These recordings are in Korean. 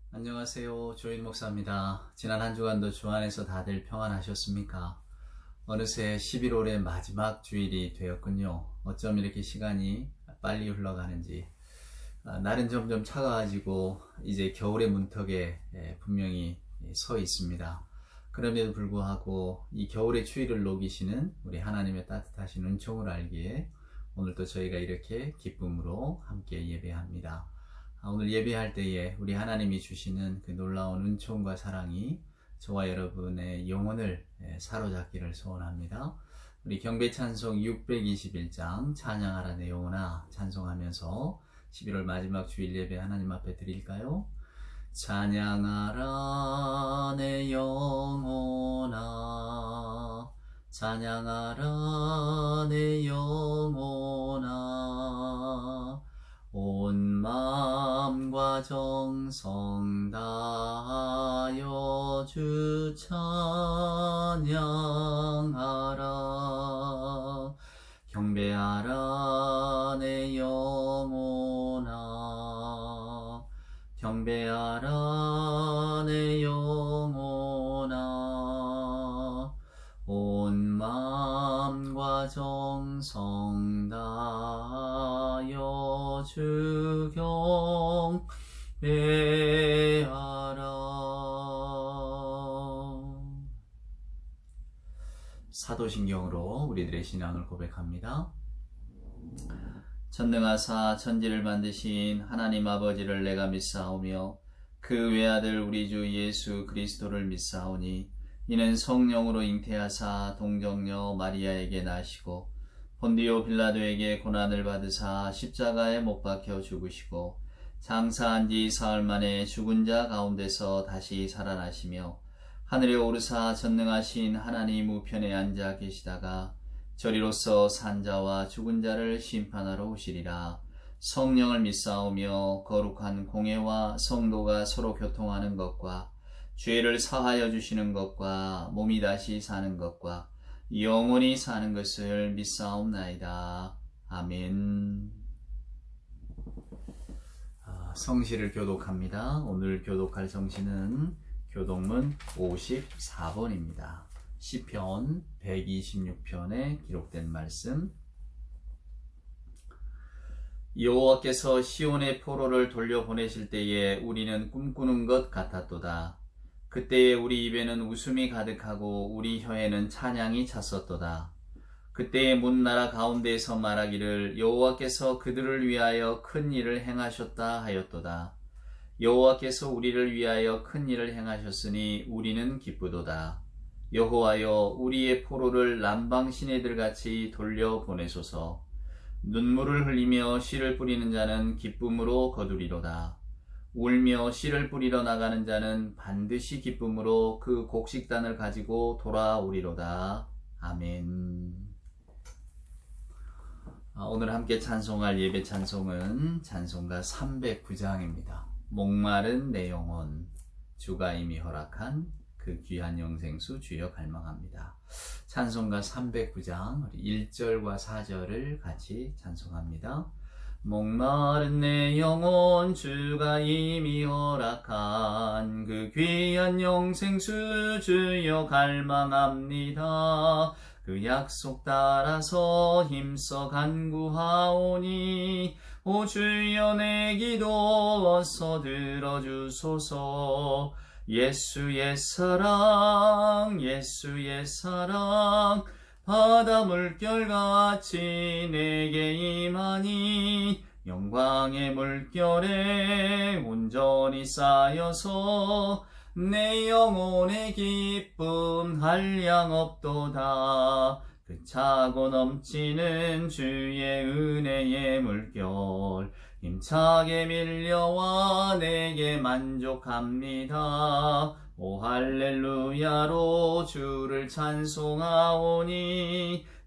안녕하세요. 조인 목사입니다. 지난 한 주간도 주 안에서 다들 평안하셨습니까? 어느새 11월의 마지막 주일이 되었군요. 어쩜 이렇게 시간이 빨리 흘러가는지. 날은 점점 차가워지고 이제 겨울의 문턱에 분명히 서 있습니다. 그럼에도 불구하고 이 겨울의 추위를 녹이시는 우리 하나님의 따뜻하신 은총을 알기에 오늘도 저희가 이렇게 기쁨으로 함께 예배합니다. 오늘 예배할 때에 우리 하나님이 주시는 그 놀라운 은총과 사랑이 저와 여러분의 영혼을 사로잡기를 소원합니다. 우리 경배 찬송 621장 찬양하라 내 영혼아 찬송하면서 11월 마지막 주일 예배 하나님 앞에 드릴까요? 찬양하라 내 영혼아 찬양하라 내 영혼아 온 마음과 정성 다하여 주 찬양하라 경배하라 내 영혼아 경배하라 내 영혼아 온 마음과 정성 다하여 주 경배하라. 사도신경으로 우리들의 신앙을 고백합니다. 전능하사 천지를 만드신 하나님 아버지를 내가 믿사오며 그 외아들 우리 주 예수 그리스도를 믿사오니 이는 성령으로 잉태하사 동정녀 마리아에게 나시고 본디오 빌라도에게 고난을 받으사 십자가에 못 박혀 죽으시고 장사한 지 사흘 만에 죽은 자 가운데서 다시 살아나시며 하늘에 오르사 전능하신 하나님 우편에 앉아 계시다가 저리로서 산자와 죽은 자를 심판하러 오시리라. 성령을 믿사오며 거룩한 공회와 성도가 서로 교통하는 것과 죄를 사하여 주시는 것과 몸이 다시 사는 것과 영원히 사는 것을 믿사옵나이다. 아멘. 성시를 교독합니다. 오늘 교독할 성시는 교독문 54번입니다. 시편 126편에 기록된 말씀. 여호와께서 시온의 포로를 돌려보내실 때에 우리는 꿈꾸는 것 같았도다. 그때에 우리 입에는 웃음이 가득하고 우리 혀에는 찬양이 찼었도다. 그때에 문나라 가운데에서 말하기를 여호와께서 그들을 위하여 큰 일을 행하셨다 하였도다. 여호와께서 우리를 위하여 큰 일을 행하셨으니 우리는 기쁘도다. 여호와여 우리의 포로를 남방 시내들같이 돌려보내소서. 눈물을 흘리며 씨를 뿌리는 자는 기쁨으로 거두리로다. 울며 씨를 뿌리러 나가는 자는 반드시 기쁨으로 그 곡식단을 가지고 돌아오리로다. 아멘. 오늘 함께 찬송할 예배 찬송은 찬송가 309장입니다. 목마른 내 영혼 주가 이미 허락한 그 귀한 영생수 주여 갈망합니다. 찬송가 309장 1절과 4절을 같이 찬송합니다. 목마른 내 영혼 주가 이미 허락한 그 귀한 영생수 주여 갈망합니다. 그 약속 따라서 힘써 간구하오니 오 주여 내 기도 어서 들어주소서. 예수의 사랑 예수의 사랑 바다 물결같이 내게 임하니 영광의 물결에 온전히 쌓여서 내 영혼의 기쁨 한량 없도다. 그 차고 넘치는 주의 은혜의 물결 힘차게 밀려와 내게 만족합니다. 오 할렐루야로 주를 찬송하오니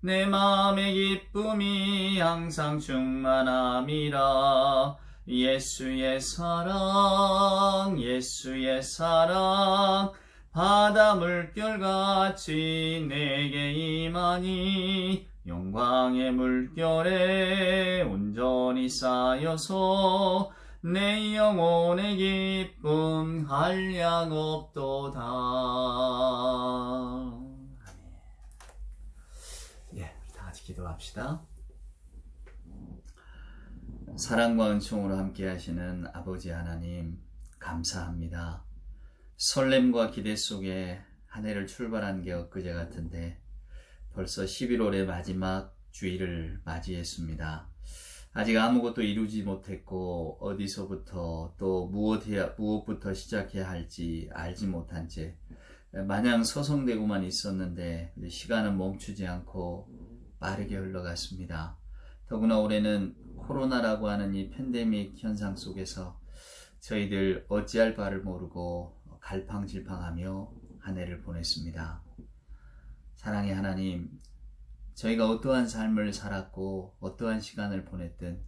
내 마음의 기쁨이 항상 충만함이라. 예수의 사랑 예수의 사랑 바다 물결같이 내게 임하니 영광의 물결에 온전히 쌓여서 내 영혼의 기쁨 한량없도다. 아멘. 예, 다 같이 기도합시다. 사랑과 은총으로 함께 하시는 아버지 하나님, 감사합니다. 설렘과 기대 속에 한 해를 출발한 게 엊그제 같은데 벌써 11월의 마지막 주일을 맞이했습니다. 아직 아무것도 이루지 못했고 어디서부터 또 무엇부터 시작해야 할지 알지 못한 채 마냥 서성대고만 있었는데 시간은 멈추지 않고 빠르게 흘러갔습니다. 더구나 올해는 코로나라고 하는 이 팬데믹 현상 속에서 저희들 어찌할 바를 모르고 갈팡질팡하며 한 해를 보냈습니다. 사랑의 하나님, 저희가 어떠한 삶을 살았고 어떠한 시간을 보냈든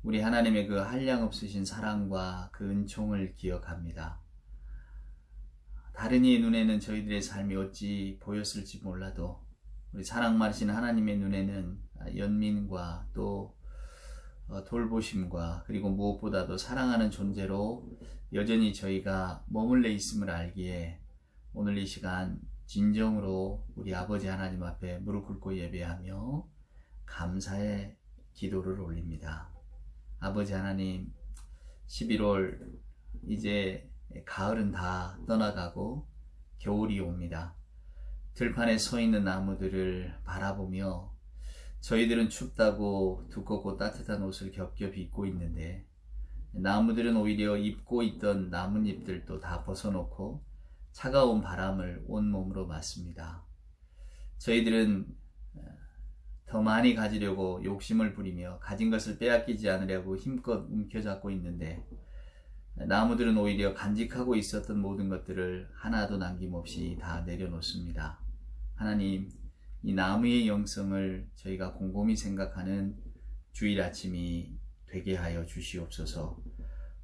우리 하나님의 그 한량없으신 사랑과 그 은총을 기억합니다. 다른 이의 눈에는 저희들의 삶이 어찌 보였을지 몰라도 우리 사랑 많으신 하나님의 눈에는 연민과 또 돌보심과 그리고 무엇보다도 사랑하는 존재로 여전히 저희가 머물러 있음을 알기에 오늘 이 시간 진정으로 우리 아버지 하나님 앞에 무릎 꿇고 예배하며 감사의 기도를 올립니다. 아버지 하나님, 11월 이제 가을은 다 떠나가고 겨울이 옵니다. 들판에 서 있는 나무들을 바라보며 저희들은 춥다고 두껍고 따뜻한 옷을 겹겹이 입고 있는데 나무들은 오히려 입고 있던 나뭇잎들도 다 벗어놓고 차가운 바람을 온몸으로 맞습니다. 저희들은 더 많이 가지려고 욕심을 부리며 가진 것을 빼앗기지 않으려고 힘껏 움켜잡고 있는데 나무들은 오히려 간직하고 있었던 모든 것들을 하나도 남김없이 다 내려놓습니다. 하나님, 이 나무의 영성을 저희가 곰곰이 생각하는 주일 아침이 되게 하여 주시옵소서.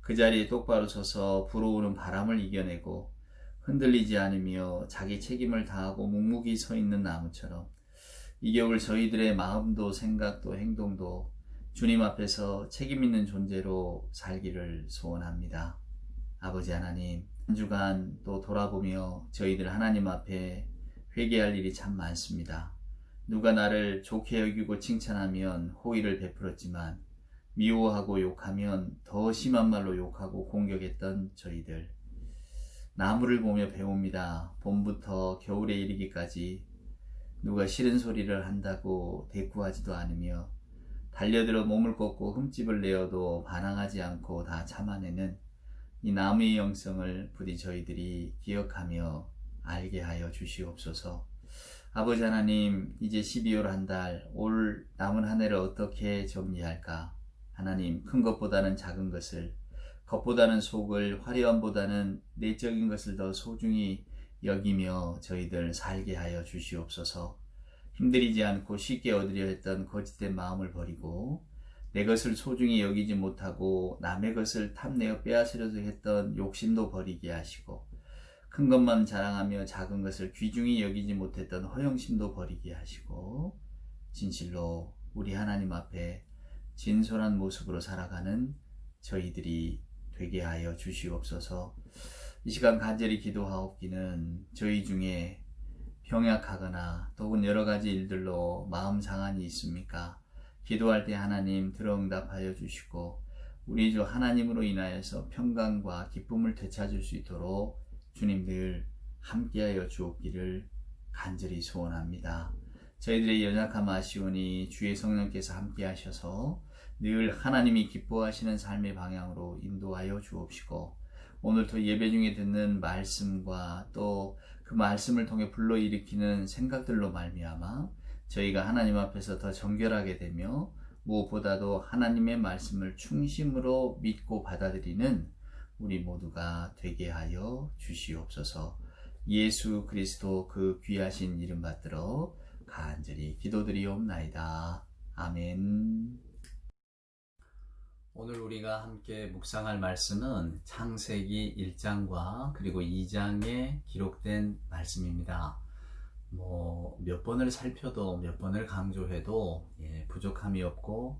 그 자리에 똑바로 서서 불어오는 바람을 이겨내고 흔들리지 않으며 자기 책임을 다하고 묵묵히 서 있는 나무처럼 이 겨울 저희들의 마음도 생각도 행동도 주님 앞에서 책임 있는 존재로 살기를 소원합니다. 아버지 하나님, 한 주간 또 돌아보며 저희들 하나님 앞에 회개할 일이 참 많습니다. 누가 나를 좋게 여기고 칭찬하면 호의를 베풀었지만 미워하고 욕하면 더 심한 말로 욕하고 공격했던 저희들. 나무를 보며 배웁니다. 봄부터 겨울에 이르기까지 누가 싫은 소리를 한다고 대꾸하지도 않으며 달려들어 몸을 꺾고 흠집을 내어도 반항하지 않고 다 참아내는 이 나무의 영성을 부디 저희들이 기억하며 알게 하여 주시옵소서. 아버지 하나님, 이제 12월 한 달, 올 남은 한 해를 어떻게 정리할까? 하나님, 큰 것보다는 작은 것을, 겉보다는 속을, 화려함보다는 내적인 것을 더 소중히 여기며 저희들 살게 하여 주시옵소서. 힘들이지 않고 쉽게 얻으려 했던 거짓된 마음을 버리고 내 것을 소중히 여기지 못하고 남의 것을 탐내어 빼앗으려고 했던 욕심도 버리게 하시고 큰 것만 자랑하며 작은 것을 귀중히 여기지 못했던 허영심도 버리게 하시고 진실로 우리 하나님 앞에 진솔한 모습으로 살아가는 저희들이 되게 하여 주시옵소서. 이 시간 간절히 기도하옵기는 저희 중에 병약하거나 또는 여러 가지 일들로 마음 상한이 있습니까? 기도할 때 하나님 들어응답하여 주시고 우리 주 하나님으로 인하여서 평강과 기쁨을 되찾을 수 있도록 주님 늘 함께하여 주옵기를 간절히 소원합니다. 저희들의 연약함 아시오니 주의 성령께서 함께하셔서 늘 하나님이 기뻐하시는 삶의 방향으로 인도하여 주옵시고 오늘도 예배 중에 듣는 말씀과 또 그 말씀을 통해 불러일으키는 생각들로 말미암아 저희가 하나님 앞에서 더 정결하게 되며 무엇보다도 하나님의 말씀을 충심으로 믿고 받아들이는 우리 모두가 되게 하여 주시옵소서. 예수 그리스도 그 귀하신 이름 받들어 간절히 기도드리옵나이다. 아멘. 오늘 우리가 함께 묵상할 말씀은 창세기 1장과 그리고 2장에 기록된 말씀입니다. 몇 번을 살펴도 몇 번을 강조해도 부족함이 없고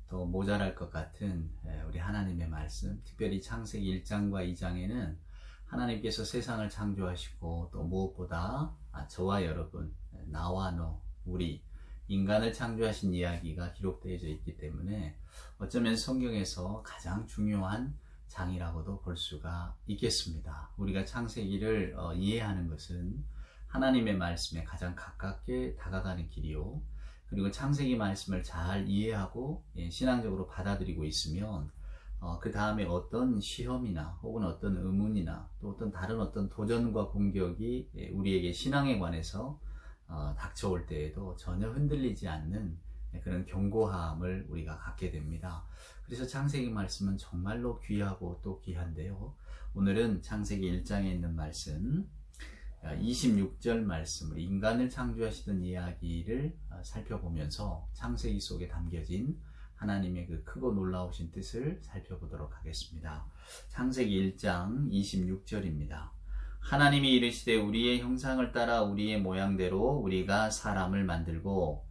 또 모자랄 것 같은 우리 하나님의 말씀, 특별히 창세기 1장과 2장에는 하나님께서 세상을 창조하시고 또 무엇보다 저와 여러분, 나와 너, 우리 인간을 창조하신 이야기가 기록되어져 있기 때문에 어쩌면 성경에서 가장 중요한 장이라고도 볼 수가 있겠습니다. 우리가 창세기를 이해하는 것은 하나님의 말씀에 가장 가깝게 다가가는 길이요, 그리고 창세기 말씀을 잘 이해하고 신앙적으로 받아들이고 있으면 그 다음에 어떤 시험이나 혹은 어떤 의문이나 또 어떤 다른 어떤 도전과 공격이 우리에게 신앙에 관해서 닥쳐올 때에도 전혀 흔들리지 않는 그런 견고함을 우리가 갖게 됩니다. 그래서 창세기 말씀은 정말로 귀하고 또 귀한데요. 오늘은 창세기 1장에 있는 말씀 26절 말씀을, 인간을 창조하시던 이야기를 살펴보면서 창세기 속에 담겨진 하나님의 그 크고 놀라우신 뜻을 살펴보도록 하겠습니다. 창세기 1장 26절입니다. 하나님이 이르시되 우리의 형상을 따라 우리의 모양대로 우리가 사람을 만들고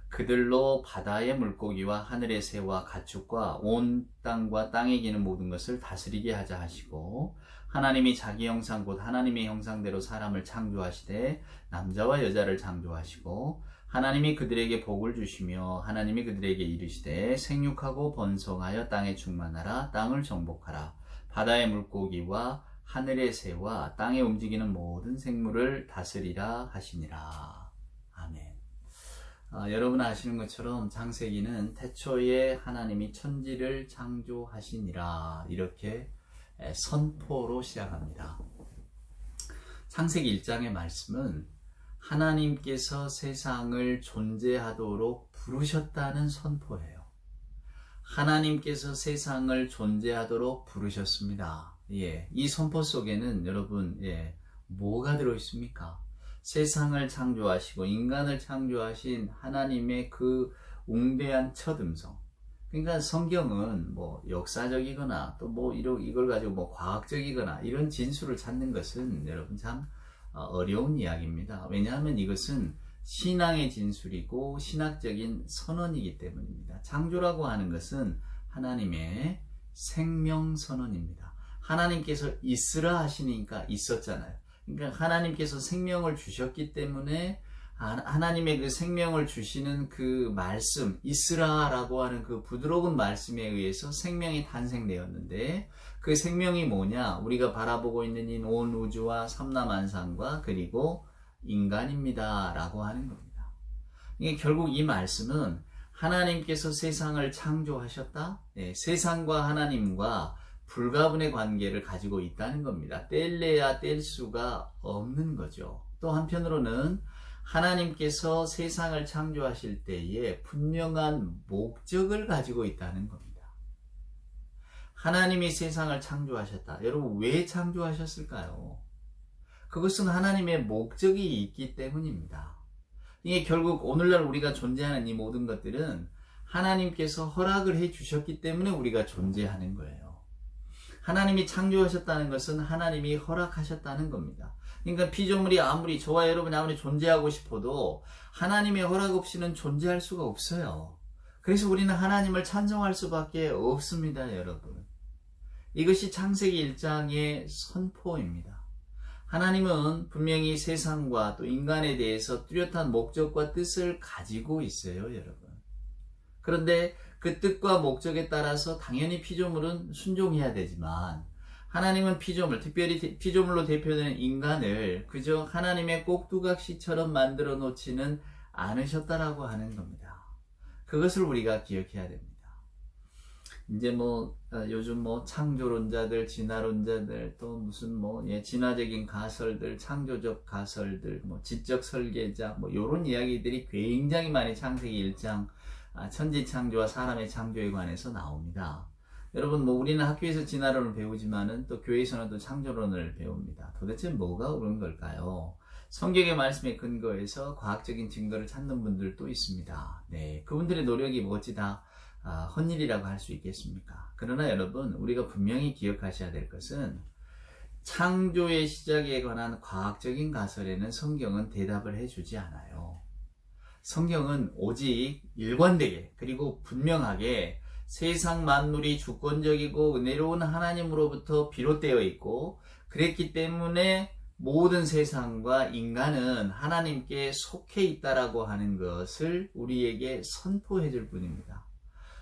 그들로 바다의 물고기와 하늘의 새와 가축과 온 땅과 땅에 기는 모든 것을 다스리게 하자 하시고, 하나님이 자기 형상 곧 하나님의 형상대로 사람을 창조하시되 남자와 여자를 창조하시고, 하나님이 그들에게 복을 주시며 하나님이 그들에게 이르시되 생육하고 번성하여 땅에 충만하라, 땅을 정복하라, 바다의 물고기와 하늘의 새와 땅에 움직이는 모든 생물을 다스리라 하시니라. 아멘. 여러분 아시는 것처럼 창세기는 태초에 하나님이 천지를 창조하시니라 이렇게 선포로 시작합니다. 창세기 1장의 말씀은 하나님께서 세상을 존재하도록 부르셨다는 선포예요. 하나님께서 세상을 존재하도록 부르셨습니다. 이 선포 속에는 여러분 뭐가 들어있습니까? 세상을 창조하시고 인간을 창조하신 하나님의 그 웅대한 첫 음성. 그러니까 성경은 뭐 역사적이거나 또 뭐 이걸 가지고 뭐 과학적이거나 이런 진술을 찾는 것은 여러분 참 어려운 이야기입니다. 왜냐하면 이것은 신앙의 진술이고 신학적인 선언이기 때문입니다. 창조라고 하는 것은 하나님의 생명 선언입니다. 하나님께서 있으라 하시니까 있었잖아요. 그러니까 하나님께서 생명을 주셨기 때문에 하나님의 그 생명을 주시는 그 말씀, 있으라라고 하는 그 부드러운 말씀에 의해서 생명이 탄생되었는데, 그 생명이 뭐냐? 우리가 바라보고 있는 이 온 우주와 삼라만상과 그리고 인간입니다 라고 하는 겁니다. 이게 결국 이 말씀은 하나님께서 세상을 창조하셨다? 세상과 하나님과 불가분의 관계를 가지고 있다는 겁니다. 뗄래야 뗄 수가 없는 거죠. 또 한편으로는 하나님께서 세상을 창조하실 때에 분명한 목적을 가지고 있다는 겁니다. 하나님이 세상을 창조하셨다. 여러분 왜 창조하셨을까요? 그것은 하나님의 목적이 있기 때문입니다. 이게 결국 오늘날 우리가 존재하는 이 모든 것들은 하나님께서 허락을 해 주셨기 때문에 우리가 존재하는 거예요. 하나님이 창조하셨다는 것은 하나님이 허락하셨다는 겁니다. 그러니까 피조물이 아무리, 저와 여러분이 아무리 존재하고 싶어도 하나님의 허락 없이는 존재할 수가 없어요. 그래서 우리는 하나님을 찬송할 수밖에 없습니다, 여러분. 이것이 창세기 1장의 선포입니다. 하나님은 분명히 세상과 또 인간에 대해서 뚜렷한 목적과 뜻을 가지고 있어요, 여러분. 그런데 그 뜻과 목적에 따라서 당연히 피조물은 순종해야 되지만, 하나님은 피조물, 특별히 피조물로 대표되는 인간을 그저 하나님의 꼭두각시처럼 만들어 놓지는 않으셨다라고 하는 겁니다. 그것을 우리가 기억해야 됩니다. 이제 요즘 창조론자들, 진화론자들, 또 무슨 진화적인 가설들, 창조적 가설들, 지적 설계자, 요런 이야기들이 굉장히 많이 창세기 1장 천지 창조와 사람의 창조에 관해서 나옵니다. 여러분 우리는 학교에서 진화론을 배우지만은 또 교회에서는 또 창조론을 배웁니다. 도대체 뭐가 옳은 걸까요? 성경의 말씀에 근거해서 과학적인 증거를 찾는 분들도 있습니다. 그분들의 노력이 어찌 다 헛일이라고 할 수 있겠습니까? 그러나 여러분 우리가 분명히 기억하셔야 될 것은 창조의 시작에 관한 과학적인 가설에는 성경은 대답을 해주지 않아요. 성경은 오직 일관되게 그리고 분명하게 세상 만물이 주권적이고 은혜로운 하나님으로부터 비롯되어 있고 그랬기 때문에 모든 세상과 인간은 하나님께 속해 있다라고 하는 것을 우리에게 선포해 줄 뿐입니다.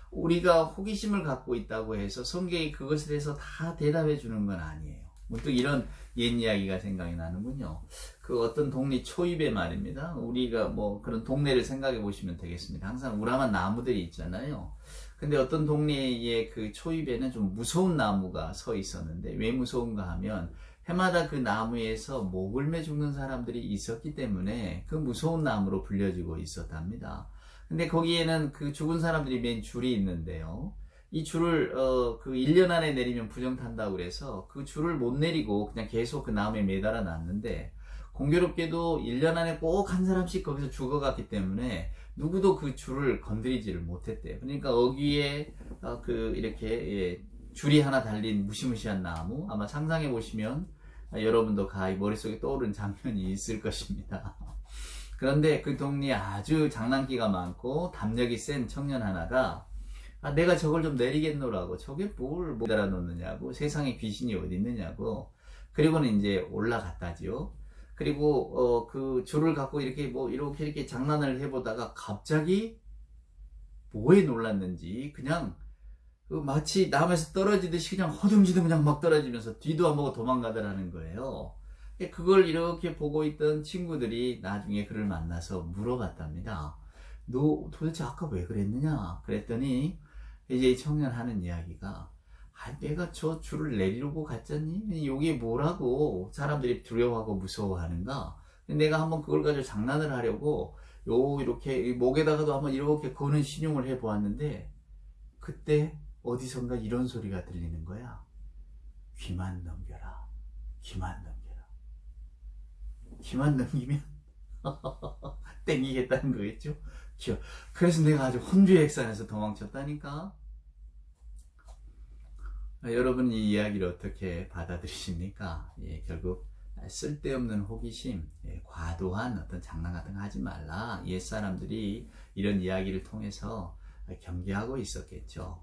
우리가 호기심을 갖고 있다고 해서 성경이 그것에 대해서 다 대답해 주는 건 아니에요. 문득 이런 옛 이야기가 생각이 나는군요. 그 어떤 동네 초입에 말입니다. 우리가 뭐 그런 동네를 생각해 보시면 되겠습니다. 항상 우람한 나무들이 있잖아요. 근데 어떤 동네의 그 초입에는 좀 무서운 나무가 서 있었는데 왜 무서운가 하면 해마다 그 나무에서 목을 매 죽는 사람들이 있었기 때문에 그 무서운 나무로 불려지고 있었답니다. 근데 거기에는 그 죽은 사람들이 맨 줄이 있는데요. 이 줄을 그 1년 안에 내리면 부정탄다고 그래서 그 줄을 못 내리고 그냥 계속 그 나무에 매달아 놨는데 공교롭게도 1년 안에 꼭 한 사람씩 거기서 죽어갔기 때문에 누구도 그 줄을 건드리지를 못했대요. 그러니까 어귀에 그 이렇게 예, 줄이 하나 달린 무시무시한 나무, 아마 상상해 보시면 여러분도 가히 머릿속에 떠오르는 장면이 있을 것입니다. 그런데 그 동네에 아주 장난기가 많고 담력이 센 청년 하나가 내가 저걸 좀 내리겠노라고, 저게 뭘 달아 놓느냐고, 세상에 귀신이 어디 있느냐고, 그리고는 이제 올라갔다지요. 그리고 그 줄을 갖고 이렇게 장난을 해보다가 갑자기 뭐에 놀랐는지 그냥 마치 나무에서 떨어지듯이 그냥 허둥지둥 그냥 막 떨어지면서 뒤도 안 보고 도망가더라는 거예요. 그걸 이렇게 보고 있던 친구들이 나중에 그를 만나서 물어봤답니다. 너 도대체 아까 왜 그랬느냐? 그랬더니 이제 이 청년 하는 이야기가 내가 저 줄을 내리려고 갔잖니? 이게 뭐라고 사람들이 두려워하고 무서워하는가? 내가 한번 그걸 가지고 장난을 하려고 이렇게 목에다가도 한번 이렇게 거는 신용을 해보았는데 그때 어디선가 이런 소리가 들리는 거야. 귀만 넘겨라. 귀만 넘겨라. 귀만 넘기면 땡기겠다는 거겠죠? 그래서 내가 아주 혼주액산에서 도망쳤다니까. 여러분 이 이야기를 어떻게 받아들이십니까? 결국 쓸데없는 호기심, 과도한 어떤 장난 같은 거 하지 말라. 옛사람들이 이런 이야기를 통해서 경계하고 있었겠죠.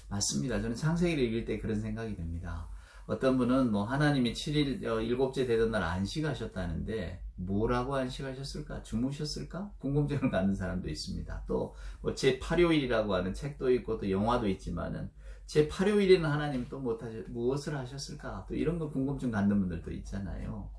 맞습니다. 저는 창세기를 읽을 때 그런 생각이 듭니다. 어떤 분은 하나님이 7일, 7째 되던 날 안식하셨다는데 뭐라고 안식하셨을까? 주무셨을까? 궁금증을 갖는 사람도 있습니다. 또 제8요일이라고 하는 책도 있고 또 영화도 있지만은 제8요일에는 하나님 또 무엇을 하셨을까? 또 이런 거 궁금증 갖는 분들도 있잖아요.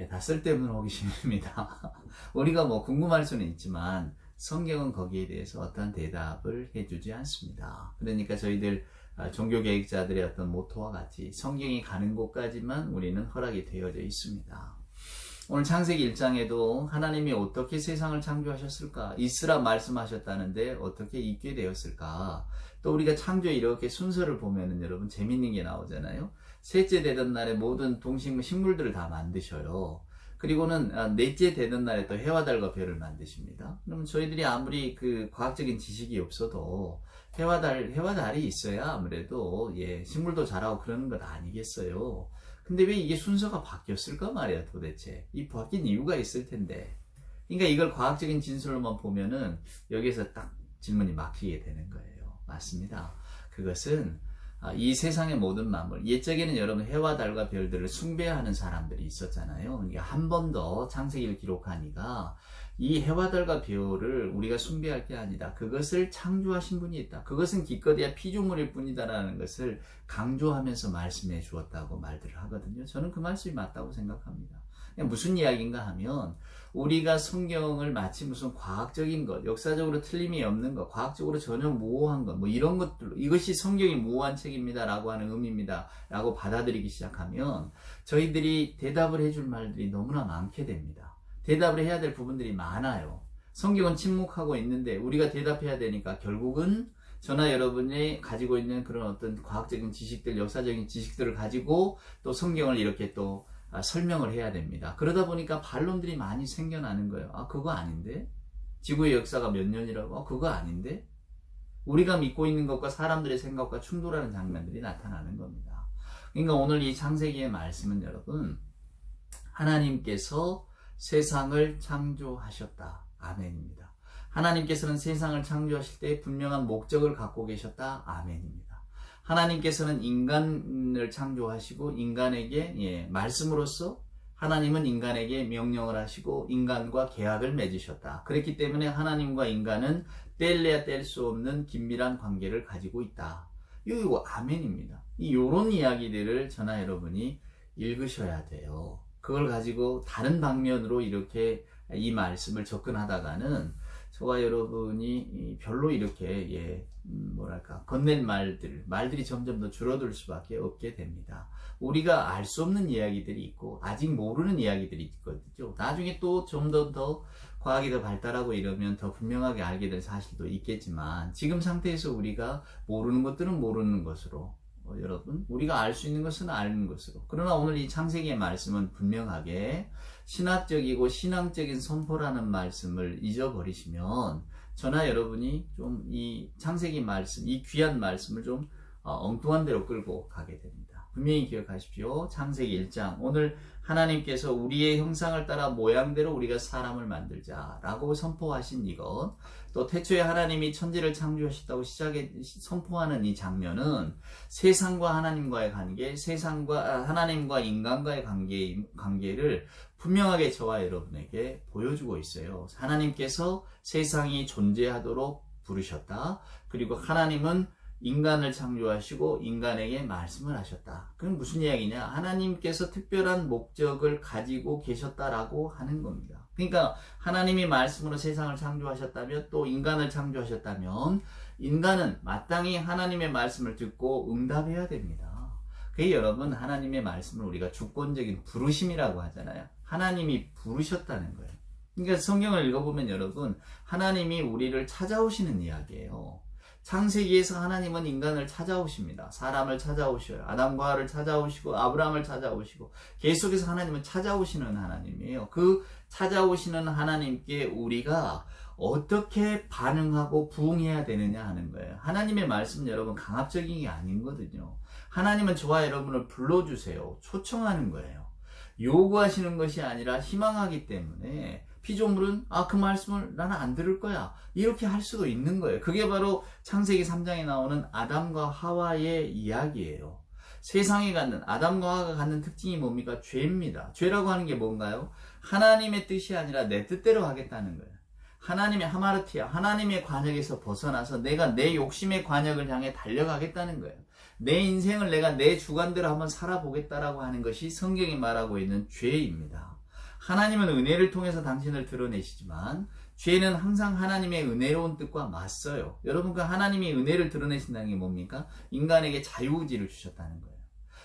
다 쓸데없는 호기심입니다. 우리가 궁금할 수는 있지만 성경은 거기에 대해서 어떠한 대답을 해주지 않습니다. 그러니까 저희들 종교개혁자들의 어떤 모토와 같이 성경이 가는 곳까지만 우리는 허락이 되어져 있습니다. 오늘 창세기 1장에도 하나님이 어떻게 세상을 창조하셨을까? 있으라 말씀하셨다는데 어떻게 있게 되었을까? 또 우리가 창조의 이렇게 순서를 보면은 여러분 재밌는 게 나오잖아요. 셋째 되던 날에 모든 동식물, 식물들을 다 만드셔요. 그리고는 넷째 되던 날에 또 해와 달과 별을 만드십니다. 그러면 저희들이 아무리 그 과학적인 지식이 없어도 해와 달이 있어야 아무래도 식물도 자라고 그러는 것 아니겠어요. 근데 왜 이게 순서가 바뀌었을까 말이야 도대체. 이 바뀐 이유가 있을 텐데. 그러니까 이걸 과학적인 진술로만 보면은 여기서 딱 질문이 막히게 되는 거예요. 맞습니다. 그것은 이 세상의 모든 만물, 옛적에는 여러분 해와 달과 별들을 숭배하는 사람들이 있었잖아요. 그러니까 한 번 더 창세기를 기록하니까 이 해와 달과 별을 우리가 숭배할 게 아니다. 그것을 창조하신 분이 있다. 그것은 기껏해야 피조물일 뿐이다라는 것을 강조하면서 말씀해 주었다고 말들을 하거든요. 저는 그 말씀이 맞다고 생각합니다. 무슨 이야기인가 하면 우리가 성경을 마치 무슨 과학적인 것, 역사적으로 틀림이 없는 것, 과학적으로 전혀 모호한 것, 이런 것들, 이것이 성경이 모호한 책입니다 라고 하는 의미입니다 라고 받아들이기 시작하면 저희들이 대답을 해줄 말들이 너무나 많게 됩니다. 대답을 해야 될 부분들이 많아요. 성경은 침묵하고 있는데 우리가 대답해야 되니까 결국은 저나 여러분이 가지고 있는 그런 어떤 과학적인 지식들, 역사적인 지식들을 가지고 또 성경을 이렇게 또 설명을 해야 됩니다. 그러다 보니까 반론들이 많이 생겨나는 거예요. 그거 아닌데? 지구의 역사가 몇 년이라고? 그거 아닌데? 우리가 믿고 있는 것과 사람들의 생각과 충돌하는 장면들이 나타나는 겁니다. 그러니까 오늘 이 창세기의 말씀은 여러분, 하나님께서 세상을 창조하셨다. 아멘입니다. 하나님께서는 세상을 창조하실 때 분명한 목적을 갖고 계셨다. 아멘입니다. 하나님께서는 인간을 창조하시고 인간에게 말씀으로써 하나님은 인간에게 명령을 하시고 인간과 계약을 맺으셨다. 그렇기 때문에 하나님과 인간은 뗄래야 뗄 수 없는 긴밀한 관계를 가지고 있다. 이거 아멘입니다. 요런 이야기들을 저나 여러분이 읽으셔야 돼요. 그걸 가지고 다른 방면으로 이렇게 이 말씀을 접근하다가는 저와 여러분이 별로 이렇게 건넬 말들이 점점 더 줄어들 수밖에 없게 됩니다. 우리가 알 수 없는 이야기들이 있고 아직 모르는 이야기들이 있거든요. 나중에 또 좀 더 과학이 더 발달하고 이러면 더 분명하게 알게 될 사실도 있겠지만 지금 상태에서 우리가 모르는 것들은 모르는 것으로 여러분 우리가 알 수 있는 것은 아는 것으로. 그러나 오늘 이 창세기의 말씀은 분명하게 신학적이고 신앙적인 선포라는 말씀을 잊어버리시면 저나 여러분이 좀 이 창세기 말씀, 이 귀한 말씀을 좀 엉뚱한 데로 끌고 가게 됩니다. 분명히 기억하십시오. 창세기 1장 오늘 하나님께서 우리의 형상을 따라 모양대로 우리가 사람을 만들자라고 선포하신 이것, 또 태초에 하나님이 천지를 창조하셨다고 시작에 선포하는 이 장면은 세상과 하나님과의 관계, 세상과 하나님과 인간과의 관계를 분명하게 저와 여러분에게 보여주고 있어요. 하나님께서 세상이 존재하도록 부르셨다. 그리고 하나님은 인간을 창조하시고 인간에게 말씀을 하셨다. 그건 무슨 이야기냐? 하나님께서 특별한 목적을 가지고 계셨다라고 하는 겁니다. 그러니까 하나님이 말씀으로 세상을 창조하셨다면 또 인간을 창조하셨다면 인간은 마땅히 하나님의 말씀을 듣고 응답해야 됩니다. 그게 여러분 하나님의 말씀을 우리가 주권적인 부르심이라고 하잖아요. 하나님이 부르셨다는 거예요. 그러니까 성경을 읽어보면 여러분 하나님이 우리를 찾아오시는 이야기예요. 창세기에서 하나님은 인간을 찾아오십니다. 사람을 찾아오셔요. 아담과 하와를 찾아오시고 아브라함을 찾아오시고 계속해서 하나님은 찾아오시는 하나님이에요. 그 찾아오시는 하나님께 우리가 어떻게 반응하고 부응해야 되느냐 하는 거예요. 하나님의 말씀은 여러분 강압적인 게 아니거든요. 하나님은 저와 여러분을 불러주세요. 초청하는 거예요. 요구하시는 것이 아니라 희망하기 때문에 피조물은 그 말씀을 나는 안 들을 거야 이렇게 할 수도 있는 거예요. 그게 바로 창세기 3장에 나오는 아담과 하와의 이야기예요. 세상에 갖는 아담과 하와가 갖는 특징이 뭡니까? 죄입니다. 죄라고 하는 게 뭔가요? 하나님의 뜻이 아니라 내 뜻대로 하겠다는 거예요. 하나님의 하마르티아, 하나님의 관역에서 벗어나서 내가 내 욕심의 관역을 향해 달려가겠다는 거예요. 내 인생을 내가 내 주관대로 한번 살아보겠다라고 하는 것이 성경이 말하고 있는 죄입니다. 하나님은 은혜를 통해서 당신을 드러내시지만 죄는 항상 하나님의 은혜로운 뜻과 맞서요. 여러분 그 하나님이 은혜를 드러내신다는 게 뭡니까? 인간에게 자유의지를 주셨다는 거예요.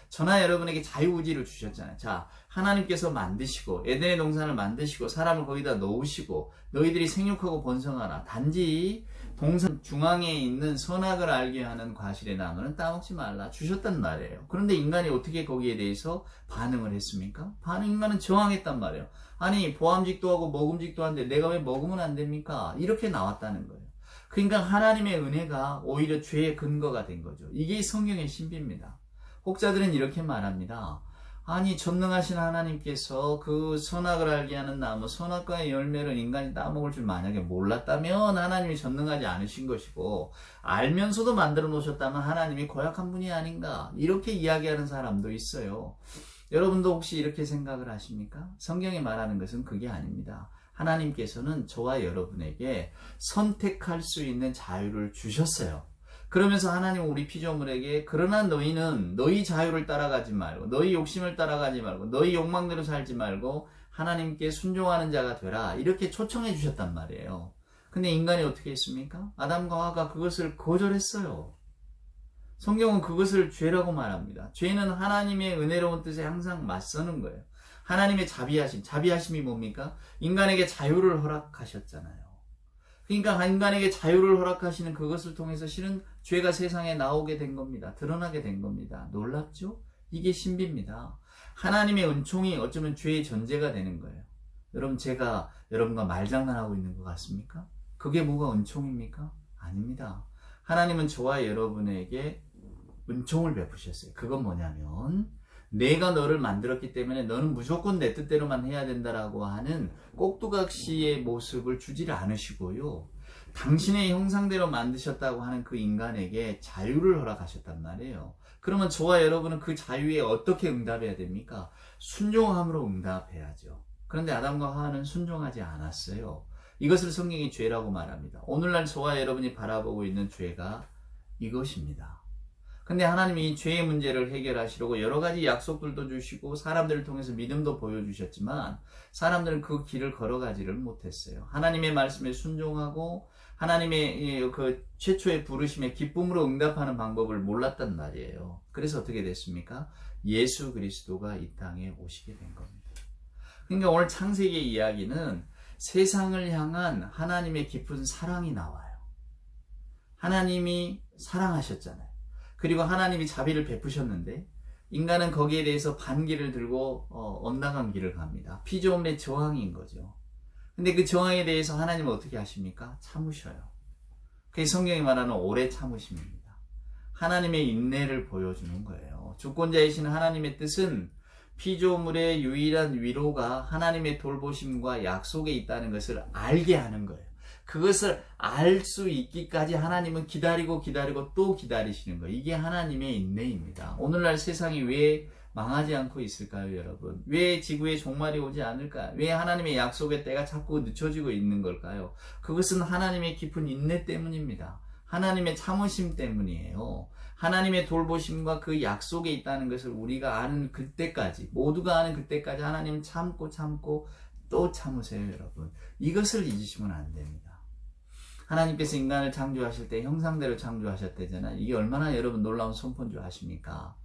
저나 여러분에게 자유의지를 주셨잖아요. 자, 하나님께서 만드시고 에덴의 동산을 만드시고 사람을 거기다 놓으시고 너희들이 생육하고 번성하라. 단지 동산 중앙에 있는 선악을 알게 하는 과실의 나무는 따먹지 말라 주셨단 말이에요. 그런데 인간이 어떻게 거기에 대해서 반응을 했습니까? 인간은 저항했단 말이에요. 아니 보암직도 하고 먹음직도 한데 내가 왜 먹으면 안 됩니까? 이렇게 나왔다는 거예요. 그러니까 하나님의 은혜가 오히려 죄의 근거가 된 거죠. 이게 성경의 신비입니다. 혹자들은 이렇게 말합니다. 아니 전능하신 하나님께서 그 선악을 알게 하는 나무 선악과의 열매를 인간이 따먹을 줄 만약에 몰랐다면 하나님이 전능하지 않으신 것이고 알면서도 만들어 놓으셨다면 하나님이 고약한 분이 아닌가 이렇게 이야기하는 사람도 있어요. 여러분도 혹시 이렇게 생각을 하십니까? 성경이 말하는 것은 그게 아닙니다. 하나님께서는 저와 여러분에게 선택할 수 있는 자유를 주셨어요. 그러면서 하나님은 우리 피조물에게 그러나 너희는 너희 자유를 따라가지 말고 너희 욕심을 따라가지 말고 너희 욕망대로 살지 말고 하나님께 순종하는 자가 되라 이렇게 초청해 주셨단 말이에요. 근데 인간이 어떻게 했습니까? 아담과 하와가 그것을 거절했어요. 성경은 그것을 죄라고 말합니다. 죄는 하나님의 은혜로운 뜻에 항상 맞서는 거예요. 하나님의 자비하심이 뭡니까? 인간에게 자유를 허락하셨잖아요. 그러니까 인간에게 자유를 허락하시는 그것을 통해서 실은 죄가 세상에 나오게 된 겁니다. 드러나게 된 겁니다. 놀랍죠? 이게 신비입니다. 하나님의 은총이 어쩌면 죄의 전제가 되는 거예요. 여러분 제가 여러분과 말장난하고 있는 것 같습니까? 그게 뭐가 은총입니까? 아닙니다. 하나님은 저와 여러분에게 은총을 베푸셨어요. 그건 뭐냐면 내가 너를 만들었기 때문에 너는 무조건 내 뜻대로만 해야 된다라고 하는 꼭두각시의 모습을 주지를 않으시고요. 당신의 형상대로 만드셨다고 하는 그 인간에게 자유를 허락하셨단 말이에요. 그러면 저와 여러분은 그 자유에 어떻게 응답해야 됩니까? 순종함으로 응답해야죠. 그런데 아담과 하와는 순종하지 않았어요. 이것을 성경이 죄라고 말합니다. 오늘날 저와 여러분이 바라보고 있는 죄가 이것입니다. 근데 하나님이 이 죄의 문제를 해결하시려고 여러 가지 약속들도 주시고 사람들을 통해서 믿음도 보여주셨지만 사람들은 그 길을 걸어가지를 못했어요. 하나님의 말씀에 순종하고 하나님의 그 최초의 부르심에 기쁨으로 응답하는 방법을 몰랐단 말이에요. 그래서 어떻게 됐습니까? 예수 그리스도가 이 땅에 오시게 된 겁니다. 그러니까 오늘 창세기의 이야기는 세상을 향한 하나님의 깊은 사랑이 나와요. 하나님이 사랑하셨잖아요. 그리고 하나님이 자비를 베푸셨는데 인간은 거기에 대해서 반기를 들고 엇나간 길을 갑니다. 피조물의 저항인 거죠. 근데 그 저항에 대해서 하나님은 어떻게 하십니까? 참으셔요. 그게 성경이 말하는 오래 참으심입니다. 하나님의 인내를 보여주는 거예요. 주권자이신 하나님의 뜻은 피조물의 유일한 위로가 하나님의 돌보심과 약속에 있다는 것을 알게 하는 거예요. 그것을 알 수 있기까지 하나님은 기다리고 또 기다리시는 거예요. 이게 하나님의 인내입니다. 오늘날 세상이 왜 망하지 않고 있을까요, 여러분? 왜 지구에 종말이 오지 않을까요? 왜 하나님의 약속의 때가 자꾸 늦춰지고 있는 걸까요? 그것은 하나님의 깊은 인내 때문입니다. 하나님의 참으심 때문이에요. 하나님의 돌보심과 그 약속에 있다는 것을 우리가 아는 그때까지, 모두가 아는 그때까지 하나님은 참고 또 참으세요, 여러분. 이것을 잊으시면 안 됩니다. 하나님께서 인간을 창조하실 때 형상대로 창조하셨대잖아요. 이게 얼마나 여러분 놀라운 선포인 줄 아십니까?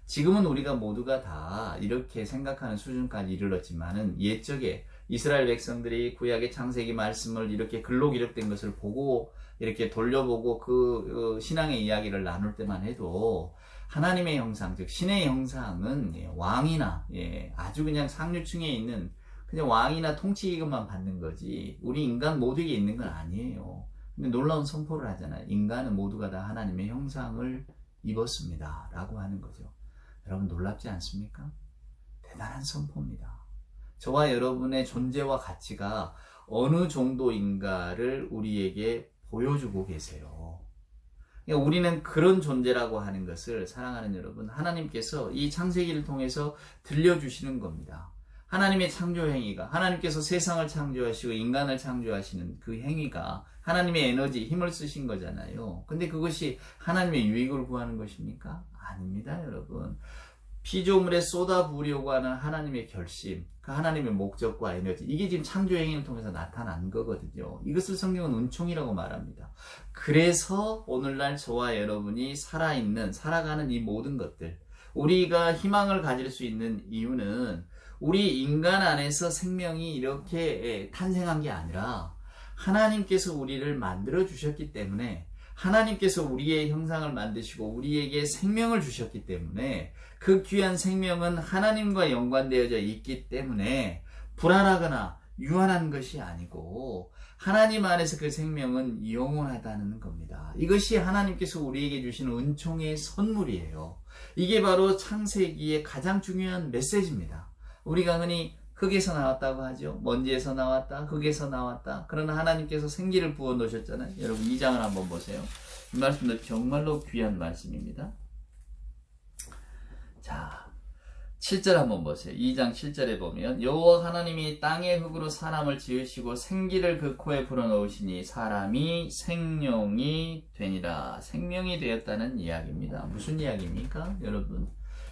지금은 우리가 모두가 다 이렇게 생각하는 수준까지 이르렀지만은 옛적에 이스라엘 백성들이 구약의 창세기 말씀을 이렇게 글로 기록된 것을 보고 이렇게 돌려보고 그 신앙의 이야기를 나눌 때만 해도 하나님의 형상, 즉 신의 형상은 왕이나 아주 그냥 상류층에 있는 그냥 왕이나 통치기금만 받는 거지 우리 인간 모두에게 있는 건 아니에요. 근데 놀라운 선포를 하잖아요. 인간은 모두가 다 하나님의 형상을 입었습니다 라고 하는 거죠. 여러분 놀랍지 않습니까? 대단한 선포입니다. 저와 여러분의 존재와 가치가 어느 정도인가를 우리에게 보여주고 계세요. 그러니까 우리는 그런 존재라고 하는 것을 사랑하는 여러분, 하나님께서 이 창세기를 통해서 들려주시는 겁니다. 하나님의 창조 행위가, 하나님께서 세상을 창조하시고 인간을 창조하시는 그 행위가 하나님의 에너지, 힘을 쓰신 거잖아요. 근데 그것이 하나님의 유익을 구하는 것입니까? 아닙니다, 여러분. 피조물에 쏟아부으려고 하는 하나님의 결심, 그 하나님의 목적과 에너지, 이게 지금 창조 행위를 통해서 나타난 거거든요. 이것을 성경은 은총이라고 말합니다. 그래서 오늘날 저와 여러분이 살아가는 이 모든 것들, 우리가 희망을 가질 수 있는 이유는 우리 인간 안에서 생명이 이렇게 탄생한 게 아니라 하나님께서 우리를 만들어 주셨기 때문에, 하나님께서 우리의 형상을 만드시고 우리에게 생명을 주셨기 때문에, 그 귀한 생명은 하나님과 연관되어져 있기 때문에 불안하거나 유한한 것이 아니고 하나님 안에서 그 생명은 영원하다는 겁니다. 이것이 하나님께서 우리에게 주시는 은총의 선물이에요. 이게 바로 창세기의 가장 중요한 메시지입니다. 우리가 흔히 흙에서 나왔다고 하죠. 먼지에서 나왔다, 흙에서 나왔다. 그러나 하나님께서 생기를 부어 놓으셨잖아요. 여러분 2장을 한번 보세요. 이 말씀도 정말로 귀한 말씀입니다. 자, 7절 한번 보세요. 2장 7절에 보면 여호와 하나님이 땅의 흙으로 사람을 지으시고 생기를 그 코에 불어넣으시니 사람이 생명이 되니라. 생명이 되었다는 이야기입니다. 무슨 이야기입니까, 여러분?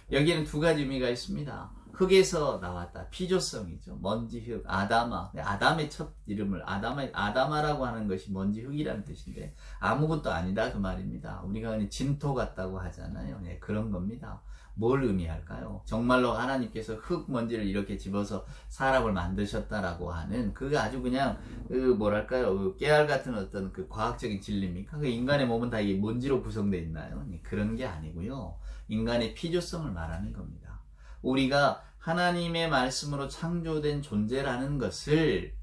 여기에는 두 가지 의미가 있습니다. 흙에서 나왔다. 피조성이죠. 먼지, 흙, 아담아. 아담의 첫 이름을 아담아라고 하는 것이 먼지, 흙이라는 뜻인데 아무것도 아니다 그 말입니다. 우리가 흔히 진토 같다고 하잖아요. 네, 그런 겁니다. 뭘 의미할까요? 정말로 하나님께서 흙, 먼지를 이렇게 집어서 사람을 만드셨다라고 하는 그 아주 그냥 그 깨알 같은 어떤 그 과학적인 진리입니까? 그 인간의 몸은 다 이 먼지로 구성되어 있나요? 네, 그런 게 아니고요. 인간의 피조성을 말하는 겁니다. 우리가 하나님의 말씀으로 창조된 존재라는 것을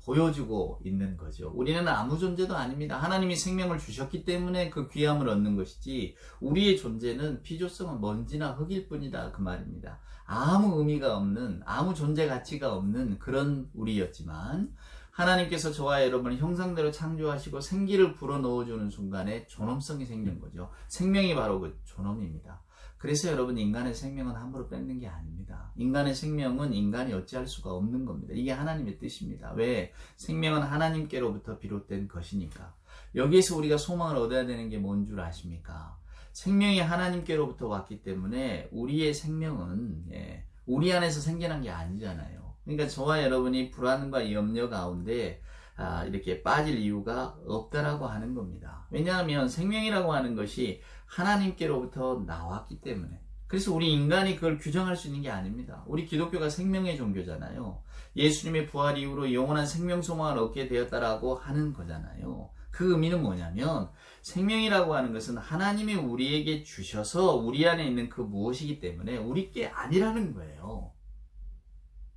보여주고 있는 거죠. 우리는 아무 존재도 아닙니다. 하나님이 생명을 주셨기 때문에 그 귀함을 얻는 것이지 우리의 존재는 피조성은 먼지나 흙일 뿐이다 그 말입니다. 아무 의미가 없는, 아무 존재 가치가 없는 그런 우리였지만 하나님께서 저와 여러분을 형상대로 창조하시고 생기를 불어넣어주는 순간에 존엄성이 생긴 거죠. 생명이 바로 그 존엄입니다. 그래서 여러분, 인간의 생명은 함부로 뺏는 게 아닙니다. 인간의 생명은 인간이 어찌할 수가 없는 겁니다. 이게 하나님의 뜻입니다. 왜? 생명은 하나님께로부터 비롯된 것이니까. 여기에서 우리가 소망을 얻어야 되는 게 뭔 줄 아십니까? 생명이 하나님께로부터 왔기 때문에 우리의 생명은 우리 안에서 생겨난 게 아니잖아요. 그러니까 저와 여러분이 불안과 염려 가운데 이렇게 빠질 이유가 없다라고 하는 겁니다. 왜냐하면 생명이라고 하는 것이 하나님께로부터 나왔기 때문에. 그래서 우리 인간이 그걸 규정할 수 있는 게 아닙니다. 우리 기독교가 생명의 종교잖아요. 예수님의 부활 이후로 영원한 생명 소망을 얻게 되었다라고 하는 거잖아요. 그 의미는 뭐냐면 생명이라고 하는 것은 하나님이 우리에게 주셔서 우리 안에 있는 그 무엇이기 때문에 우리 게 아니라는 거예요.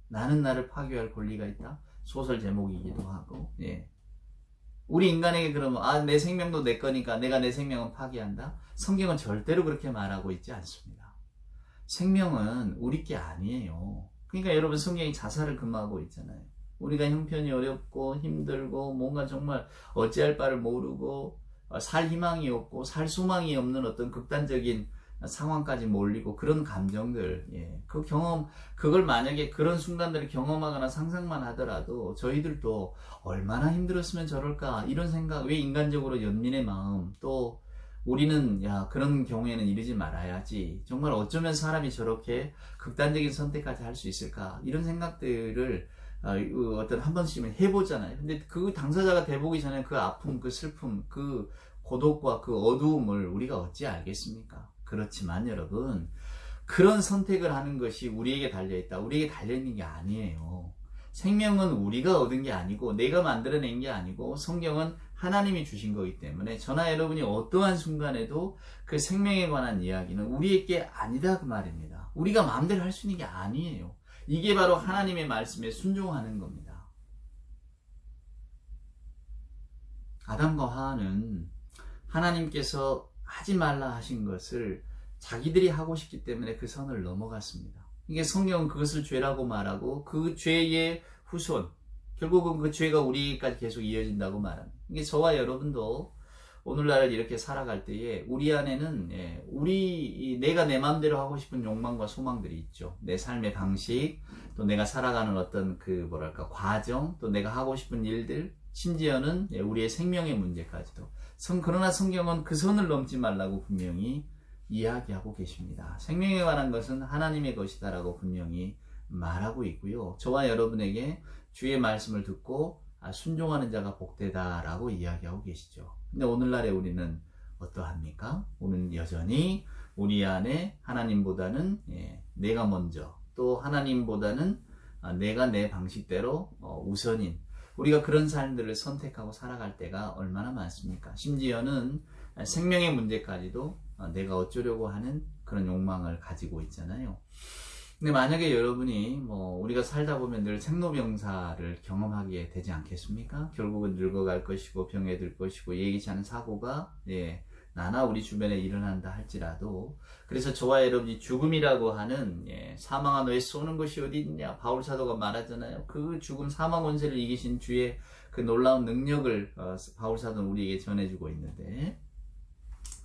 나는 나를 파괴할 권리가 있다? 소설 제목이기도 하고. 우리 인간에게 그러면 내 생명도 내 거니까 내가 내 생명은 파괴한다? 성경은 절대로 그렇게 말하고 있지 않습니다. 생명은 우리 게 아니에요. 그러니까 여러분, 성경이 자살을 금하고 있잖아요. 우리가 형편이 어렵고 힘들고 뭔가 정말 어찌할 바를 모르고 살 희망이 없고 살 소망이 없는 어떤 극단적인 상황까지 몰리고 그런 감정들, 그 경험, 그걸 만약에 그런 순간들을 경험하거나 상상만 하더라도 저희들도 얼마나 힘들었으면 저럴까 이런 생각, 왜 인간적으로 연민의 마음, 또 우리는 그런 경우에는 이러지 말아야지, 정말 어쩌면 사람이 저렇게 극단적인 선택까지 할 수 있을까, 이런 생각들을 어떤 한 번씩은 해보잖아요. 근데 그 당사자가 돼보기 전에 그 아픔, 그 슬픔, 그 고독과 그 어두움을 우리가 어찌 알겠습니까? 그렇지만 여러분, 그런 선택을 하는 것이 우리에게 달려있다, 우리에게 달려있는 게 아니에요. 생명은 우리가 얻은 게 아니고 내가 만들어낸 게 아니고 성경은 하나님이 주신 거기 때문에 저나 여러분이 어떠한 순간에도 그 생명에 관한 이야기는 우리의 게 아니다, 그 말입니다. 우리가 마음대로 할 수 있는 게 아니에요. 이게 바로 하나님의 말씀에 순종하는 겁니다. 아담과 하와는 하나님께서 하지 말라 하신 것을 자기들이 하고 싶기 때문에 그 선을 넘어갔습니다. 이게 성경은 그것을 죄라고 말하고 그 죄의 후손, 결국은 그 죄가 우리까지 계속 이어진다고 말합니다. 이게 저와 여러분도 오늘날을 이렇게 살아갈 때에 우리 안에는 내가 내 마음대로 하고 싶은 욕망과 소망들이 있죠. 내 삶의 방식, 또 내가 살아가는 어떤 과정, 또 내가 하고 싶은 일들, 심지어는 우리의 생명의 문제까지도. 그러나 성경은 그 선을 넘지 말라고 분명히 이야기하고 계십니다. 생명에 관한 것은 하나님의 것이다라고 분명히 말하고 있고요. 저와 여러분에게 주의 말씀을 듣고 순종하는 자가 복되다라고 이야기하고 계시죠. 근데 오늘날에 우리는 어떠합니까? 우리는 여전히 우리 안에 하나님보다는 내가 먼저, 또 하나님보다는 내가 내 방식대로 우선인, 우리가 그런 삶들을 선택하고 살아갈 때가 얼마나 많습니까? 심지어는 생명의 문제까지도 내가 어쩌려고 하는 그런 욕망을 가지고 있잖아요. 근데 만약에 여러분이 우리가 살다 보면 늘 생로병사를 경험하게 되지 않겠습니까? 결국은 늙어갈 것이고 병에 들 것이고 예기치 않은 사고가 나나 우리 주변에 일어난다 할지라도, 그래서 저와 여러분이 죽음이라고 하는 사망한 후에 쏘는 것이 어디 있냐, 바울 사도가 말하잖아요. 그 죽음, 사망 원세를 이기신 주의 그 놀라운 능력을 바울 사도는 우리에게 전해주고 있는데,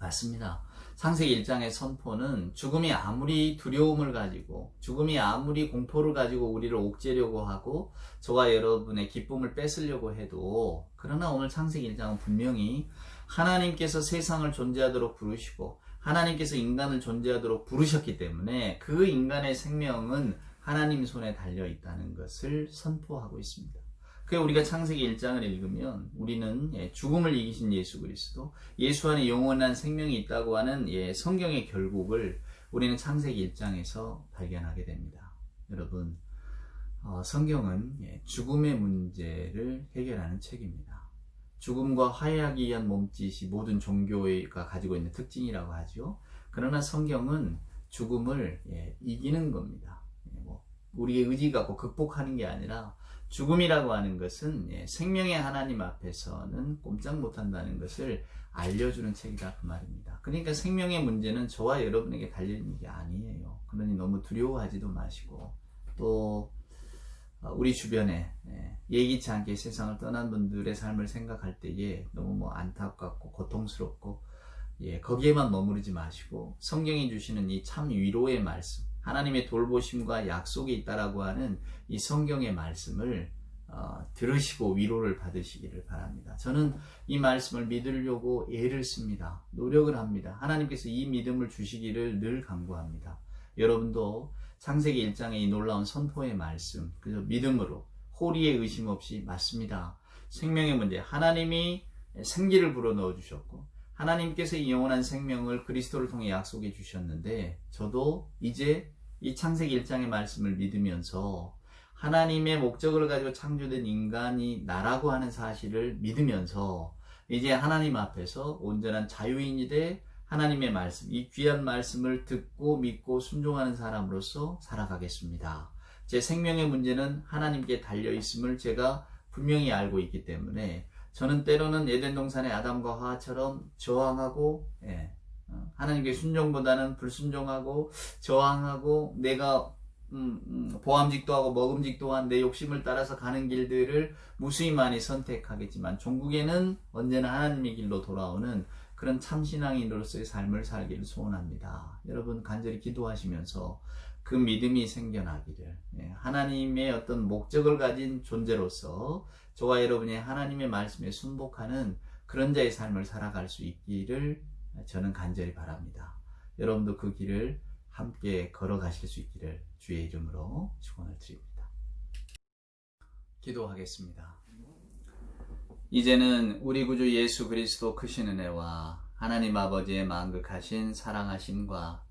맞습니다. 창세기 1장의 선포는 죽음이 아무리 두려움을 가지고, 죽음이 아무리 공포를 가지고 우리를 옥죄려고 하고 저와 여러분의 기쁨을 뺏으려고 해도, 그러나 오늘 창세기 1장은 분명히 하나님께서 세상을 존재하도록 부르시고 하나님께서 인간을 존재하도록 부르셨기 때문에 그 인간의 생명은 하나님 손에 달려 있다는 것을 선포하고 있습니다. 그래 우리가 창세기 1장을 읽으면 우리는 죽음을 이기신 예수 그리스도, 예수 안에 영원한 생명이 있다고 하는 성경의 결국을 우리는 창세기 1장에서 발견하게 됩니다. 여러분, 성경은 죽음의 문제를 해결하는 책입니다. 죽음과 화해하기 위한 몸짓이 모든 종교가 가지고 있는 특징이라고 하죠. 그러나 성경은 죽음을 이기는 겁니다. 우리의 의지 갖고 극복하는 게 아니라, 죽음이라고 하는 것은 생명의 하나님 앞에서는 꼼짝 못한다는 것을 알려주는 책이다, 그 말입니다. 그러니까 생명의 문제는 저와 여러분에게 달려있는 게 아니에요. 그러니 너무 두려워하지도 마시고, 또 우리 주변에 예기치 않게 세상을 떠난 분들의 삶을 생각할 때에 너무 안타깝고 고통스럽고 거기에만 머무르지 마시고 성경이 주시는 이 참 위로의 말씀, 하나님의 돌보심과 약속이 있다라고 하는 이 성경의 말씀을 들으시고 위로를 받으시기를 바랍니다. 저는 이 말씀을 믿으려고 애를 씁니다. 노력을 합니다. 하나님께서 이 믿음을 주시기를 늘 간구합니다. 여러분도 창세기 1장의 이 놀라운 선포의 말씀, 그저 믿음으로 호리의 의심 없이 맞습니다. 생명의 문제, 하나님이 생기를 불어넣어 주셨고 하나님께서 이 영원한 생명을 그리스도를 통해 약속해 주셨는데 저도 이제 이 창세기 1장의 말씀을 믿으면서 하나님의 목적을 가지고 창조된 인간이 나라고 하는 사실을 믿으면서 이제 하나님 앞에서 온전한 자유인이 돼 하나님의 말씀, 이 귀한 말씀을 듣고 믿고 순종하는 사람으로서 살아가겠습니다. 제 생명의 문제는 하나님께 달려있음을 제가 분명히 알고 있기 때문에 저는 때로는 에덴 동산의 아담과 하와처럼 저항하고 하나님께 순종보다는 불순종하고 저항하고 내가 보암직도 하고 먹음직도 한 내 욕심을 따라서 가는 길들을 무수히 많이 선택하겠지만 종국에는 언제나 하나님의 길로 돌아오는 그런 참신앙인으로서의 삶을 살기를 소원합니다. 여러분 간절히 기도하시면서 그 믿음이 생겨나기를, 하나님의 어떤 목적을 가진 존재로서 저와 여러분이 하나님의 말씀에 순복하는 그런 자의 삶을 살아갈 수 있기를 저는 간절히 바랍니다. 여러분도 그 길을 함께 걸어가실 수 있기를 주의 이름으로 축원을 드립니다. 기도하겠습니다. 이제는 우리 구주 예수 그리스도 크신 은혜와 하나님 아버지의 만극하신 사랑하심과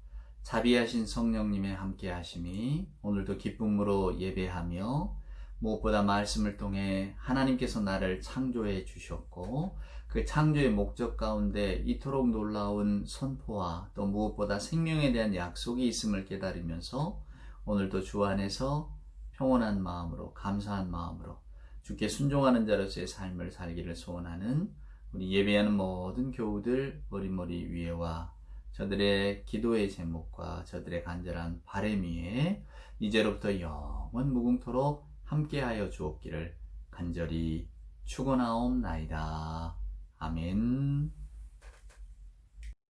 자비하신 성령님의 함께 하심이 오늘도 기쁨으로 예배하며 무엇보다 말씀을 통해 하나님께서 나를 창조해 주셨고 그 창조의 목적 가운데 이토록 놀라운 선포와 또 무엇보다 생명에 대한 약속이 있음을 깨달으면서 오늘도 주 안에서 평온한 마음으로 감사한 마음으로 주께 순종하는 자로서의 삶을 살기를 소원하는 우리 예배하는 모든 교우들 머리머리 위에와 저들의 기도의 제목과 저들의 간절한 바람 위에 이제로부터 영원 무궁토록 함께하여 주옵기를 간절히 축원하옵나이다. 아멘.